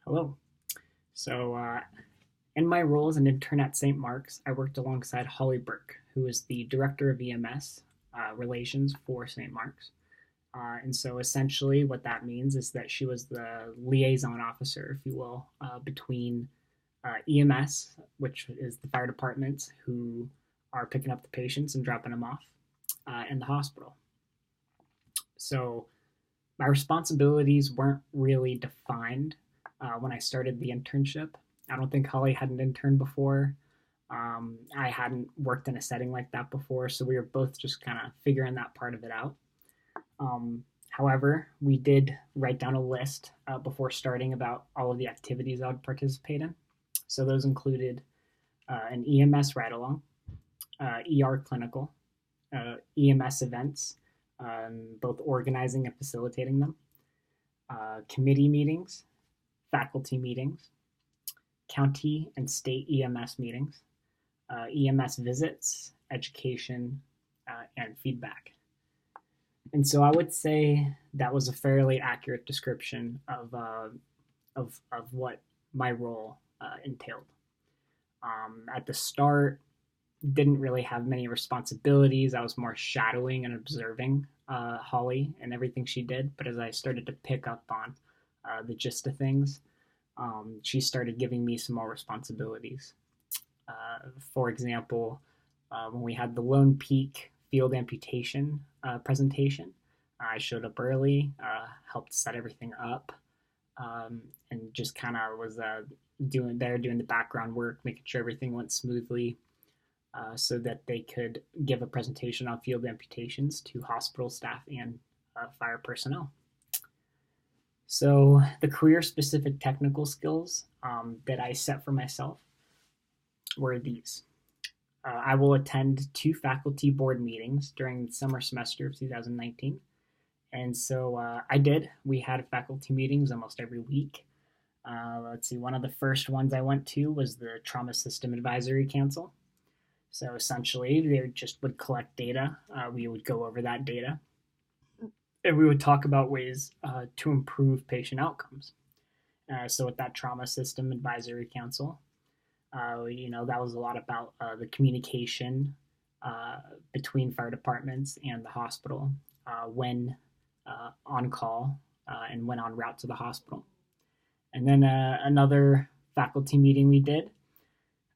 Hello. So, in my role as an intern at St. Mark's, I worked alongside Holly Burke, who is the director of EMS relations for St. Mark's. And so, essentially, what that means is that she was the liaison officer, if you will, between EMS, which is the fire departments who are picking up the patients and dropping them off, and the hospital. So, my responsibilities weren't really defined when I started the internship. I don't think Holly had an intern before. I hadn't worked in a setting like that before, so we were both just kind of figuring that part of it out. However, we did write down a list before starting about all of the activities I would participate in. So those included an EMS ride along, ER clinical, EMS events, both organizing and facilitating them, committee meetings, faculty meetings, county and state EMS meetings, EMS visits, education, and feedback. And so I would say that was a fairly accurate description of what my role entailed. At the start, didn't really have many responsibilities. I was more shadowing and observing Holly and everything she did. But as I started to pick up on the gist of things, she started giving me some more responsibilities. For example, when we had the Lone Peak field amputation presentation, I showed up early, helped set everything up, and just kind of was doing the background work, making sure everything went smoothly, so that they could give a presentation on field amputations to hospital staff and fire personnel. So the career-specific technical skills that I set for myself were these. I will attend 2 faculty board meetings during the summer semester of 2019. And so I did. We had faculty meetings almost every week. Let's see, one of the first ones I went to was the Trauma System Advisory Council. So essentially, they just would collect data. We would go over that data, and we would talk about ways to improve patient outcomes. So with that Trauma System Advisory Council, that was a lot about the communication between fire departments and the hospital when on call and when en route to the hospital. And then another faculty meeting we did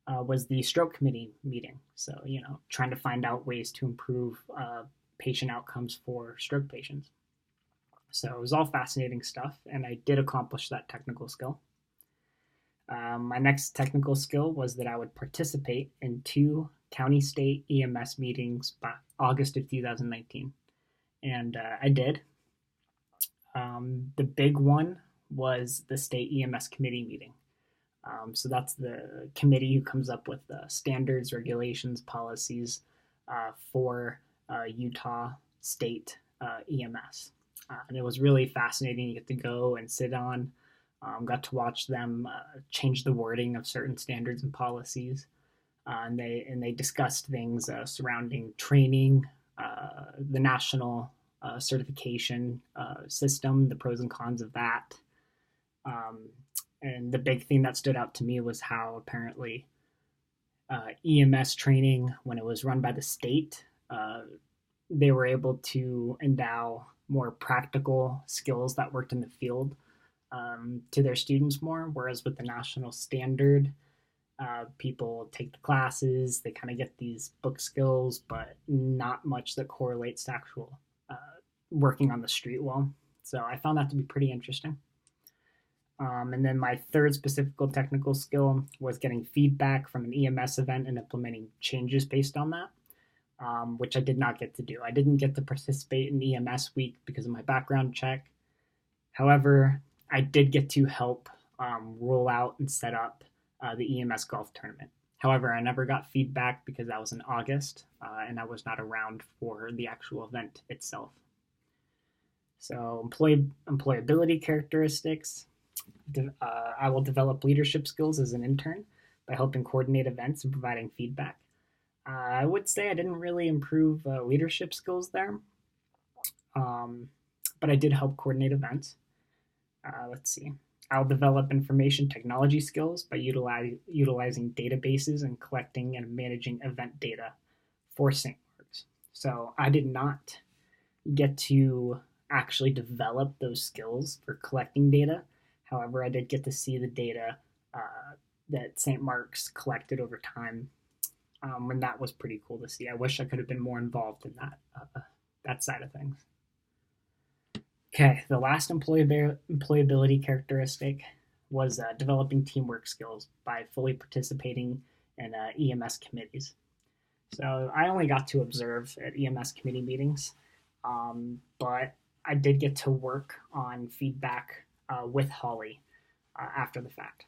was the stroke committee meeting. So, trying to find out ways to improve patient outcomes for stroke patients. So it was all fascinating stuff, and I did accomplish that technical skill. My next technical skill was that I would participate in 2 county-state EMS meetings by August of 2019, and I did. The big one was the state EMS committee meeting. So that's the committee who comes up with the standards, regulations, policies for Utah state EMS. And it was really fascinating. You get to go and sit on, got to watch them change the wording of certain standards and policies. And they discussed things surrounding training, the national certification system, the pros and cons of that. And the big thing that stood out to me was how apparently EMS training, when it was run by the state, they were able to endow more practical skills that worked in the field to their students more. Whereas with the national standard, people take the classes, they kind of get these book skills, but not much that correlates to actual working on the street well. So I found that to be pretty interesting. And then my third specific technical skill was getting feedback from an EMS event and implementing changes based on that, which I did not get to do. I didn't get to participate in EMS week because of my background check. However, I did get to help roll out and set up the EMS golf tournament. However, I never got feedback because that was in August and I was not around for the actual event itself. So employability characteristics. I will develop leadership skills as an intern by helping coordinate events and providing feedback. I would say I didn't really improve leadership skills there, but I did help coordinate events. Let's see. I'll develop information technology skills by utilizing databases and collecting and managing event data for St. Mark's. So I did not get to actually develop those skills for collecting data. However, I did get to see the data that St. Mark's collected over time, and that was pretty cool to see. I wish I could have been more involved in that side of things. Okay, the last employability characteristic was developing teamwork skills by fully participating in EMS committees. So I only got to observe at EMS committee meetings, but I did get to work on feedback with Holly after the fact.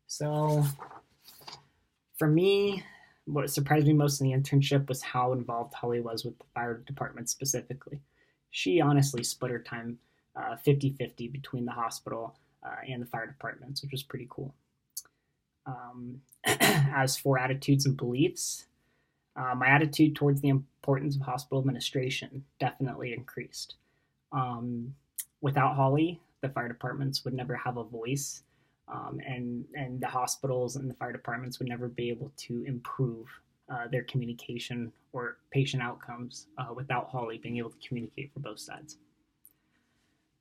So for me, what surprised me most in the internship was how involved Holly was with the fire department specifically. She honestly split her time 50-50 between the hospital and the fire departments, which was pretty cool. As for attitudes and beliefs, my attitude towards the importance of hospital administration definitely increased. Without Holly, the fire departments would never have a voice, and the hospitals and the fire departments would never be able to improve their communication or patient outcomes without Holly being able to communicate for both sides.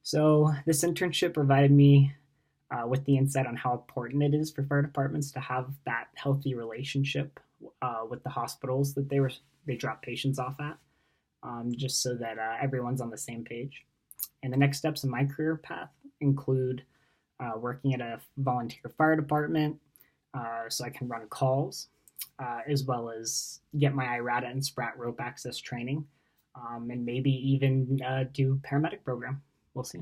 So this internship provided me with the insight on how important it is for fire departments to have that healthy relationship with the hospitals that they drop patients off at, just so that everyone's on the same page. And the next steps in my career path include working at a volunteer fire department so I can run calls, as well as get my IRATA and SPRAT rope access training, and maybe even do paramedic program. We'll see.